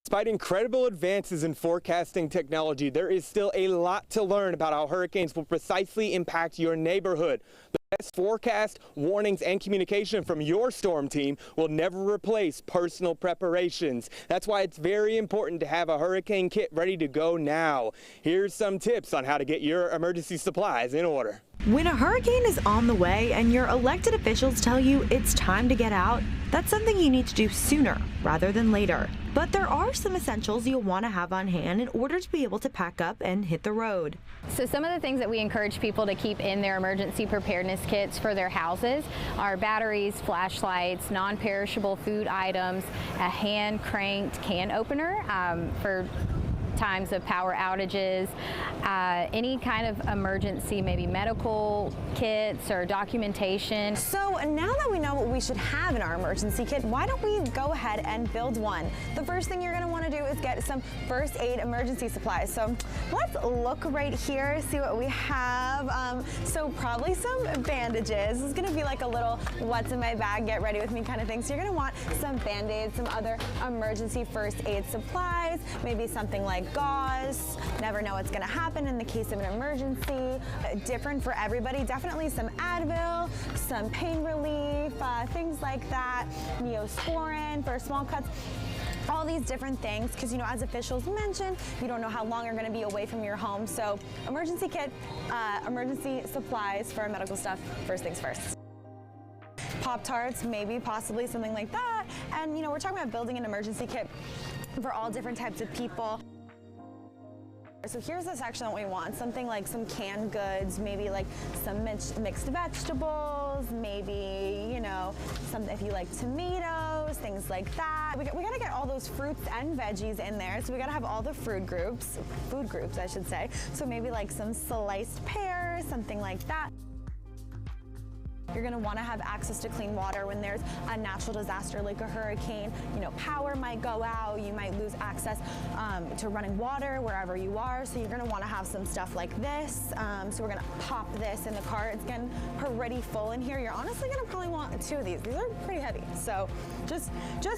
Despite incredible advances in forecasting technology, there is still a lot to learn about how hurricanes will precisely impact your neighborhood. The best forecast, warnings, and communication from your storm team will never replace personal preparations. That's why it's very important to have a hurricane kit ready to go now. Here's some tips on how to get your emergency supplies in order. When a hurricane is on the way and your elected officials tell you it's time to get out, that's something you need to do sooner rather than later. But there are some essentials you'll want to have on hand in order to be able to pack up and hit the road. So some of the things that we encourage people to keep in their emergency preparedness kits for their houses are batteries, flashlights, non-perishable food items, a hand-cranked can opener for times of power outages, any kind of emergency, maybe medical kits or documentation. So now that we know what we should have in our emergency kit, why don't we go ahead and build one? The first thing you're going to want to do is get some first aid emergency supplies. So let's look right here, see what we have. So probably some bandages. This is going to be like a little what's in my bag, get ready with me kind of thing. So you're going to want some Band-Aids, some other emergency first aid supplies, maybe something like gauze. Never know what's going to happen in the case of an emergency. Different for everybody. Definitely some Advil, some pain relief, things like that. Neosporin for small cuts. All these different things, because as officials mentioned, you don't know how long you're going to be away from your home. So emergency kit, emergency supplies for medical stuff, first things first. Pop-Tarts, maybe, possibly something like that. And we're talking about building an emergency kit for all different types of people. So here's the section that we want, something like some canned goods, maybe like some mixed vegetables, maybe, something if you like tomatoes, things like that. We got to get all those fruits and veggies in there, so we got to have all the food groups, I should say. So maybe like some sliced pears, something like that. You're going to want to have access to clean water when there's a natural disaster like a hurricane. Power might go out, you might lose access to running water wherever you are. So you're going to want to have some stuff like this. So we're going to pop this in the car. It's getting pretty full in here. You're honestly going to probably want 2 of these. These are pretty heavy. So just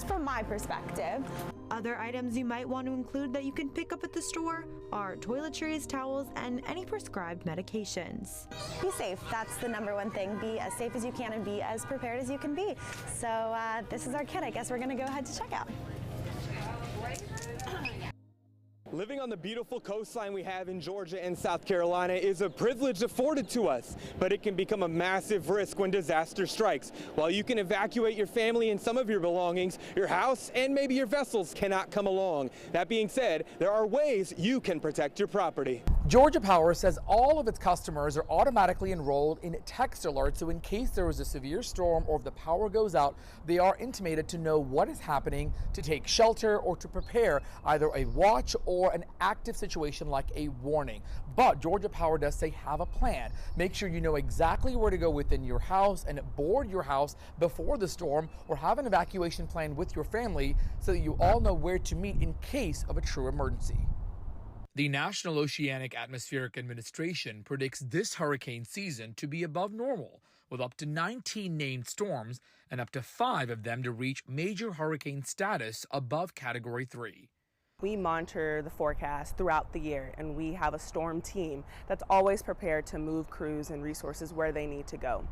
from my perspective. Other items you might want to include that you can pick up at the store are toiletries, towels, and any prescribed medications. Be safe. That's the #1 thing. Be as safe as you can and be as prepared as you can be. So this is our kit. I guess we're going to go ahead to check out. Living on the beautiful coastline we have in Georgia and South Carolina is a privilege afforded to us, but it can become a massive risk when disaster strikes. While you can evacuate your family and some of your belongings, your house and maybe your vessels cannot come along. That being said, there are ways you can protect your property. Georgia Power says all of its customers are automatically enrolled in text alerts, so in case there is a severe storm or if the power goes out, they are intimated to know what is happening, to take shelter, or to prepare either a watch or an active situation like a warning. But Georgia Power does say have a plan. Make sure you know exactly where to go within your house and board your house before the storm, or have an evacuation plan with your family so that you all know where to meet in case of a true emergency. The National Oceanic Atmospheric Administration predicts this hurricane season to be above normal, with up to 19 named storms and up to 5 of them to reach major hurricane status above Category 3. We monitor the forecast throughout the year, and we have a storm team that's always prepared to move crews and resources where they need to go.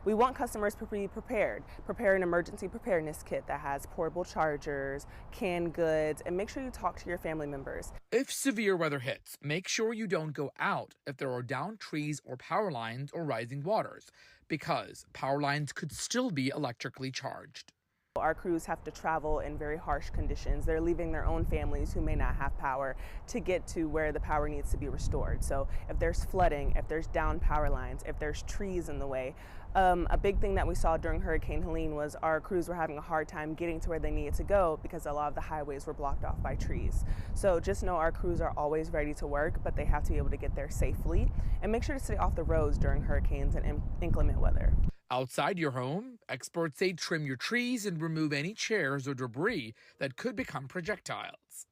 We want customers to be prepared. Prepare an emergency preparedness kit that has portable chargers, canned goods, and make sure you talk to your family members. If severe weather hits, make sure you don't go out if there are downed trees or power lines or rising waters, because power lines could still be electrically charged. Our crews have to travel in very harsh conditions. They're leaving their own families who may not have power to get to where the power needs to be restored. So if there's flooding, if there's down power lines, if there's trees in the way, a big thing that we saw during Hurricane Helene was our crews were having a hard time getting to where they needed to go because a lot of the highways were blocked off by trees. So just know our crews are always ready to work, but they have to be able to get there safely, and make sure to stay off the roads during hurricanes and inclement weather. Outside your home, experts say trim your trees and remove any chairs or debris that could become projectiles.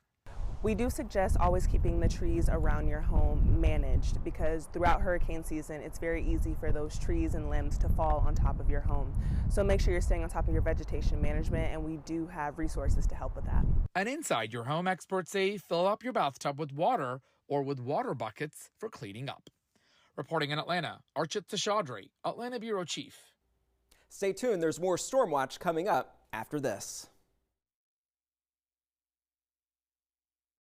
We do suggest always keeping the trees around your home managed, because throughout hurricane season, it's very easy for those trees and limbs to fall on top of your home. So make sure you're staying on top of your vegetation management, and we do have resources to help with that. And inside your home, experts say fill up your bathtub with water or with water buckets for cleaning up. Reporting in Atlanta, Archit Seshadri, Atlanta Bureau Chief. Stay tuned, there's more Storm Watch coming up after this.